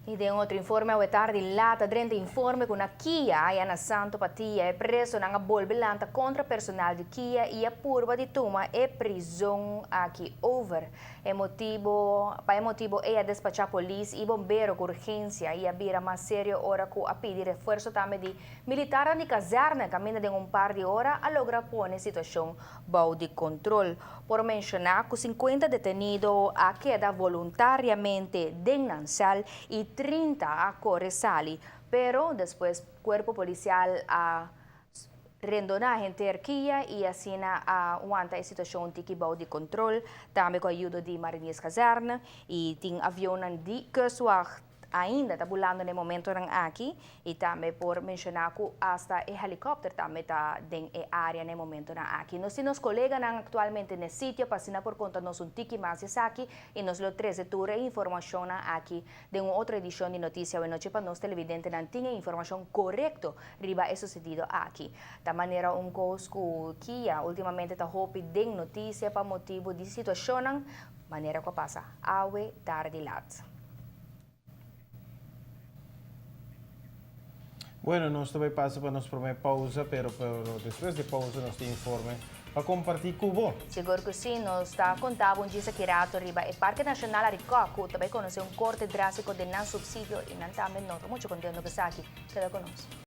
E tem outro informe ao tarde lata drente informe com a Kia e na Santo Patia é preso na bolbilanta contra personal de Kia e a purba de tuma é prisão aqui over. É motivo é a despachar polícia e bombeiro com urgência e a vira mais sério hora com a pedir reforço também de militar de caserna caminha de par de hora a lograr pôr situação bom de controle. Por mencionar que 50 detenidos a queda voluntariamente de Nansal e 30 a Corresali, pero después cuerpo policial a rendonaje en Turquía y así a aguanta a situación tikibau de control, também com a ajuda de Marinhas Caserna e tem avião de Kustwacht ainda está volando no momento aqui e também por mencionar que hasta o helicóptero também está em área no momento aqui. Nos colegas atualmente no sítio passando por conta nós tiki mais aqui e nos lo 13 tura informação aqui de uma outra edição de notícia hoje noite para nós televidentes não tinha informação correta riba é sucedido aqui. Da maneira coisa que ultimamente está hope de notícia para motivo de situação maneira que passa awe tarde lat. Bueno, nós também passa para nós primeira pausa, pero depois de pausa nós temos informe para compartilhar com você. Seguro que sim, nós está contando um dia que rato riba e Parque Nacional Aricoco também conhece corte drástico de não subsídio e não também nós muito contento que está aqui. Queda conosco.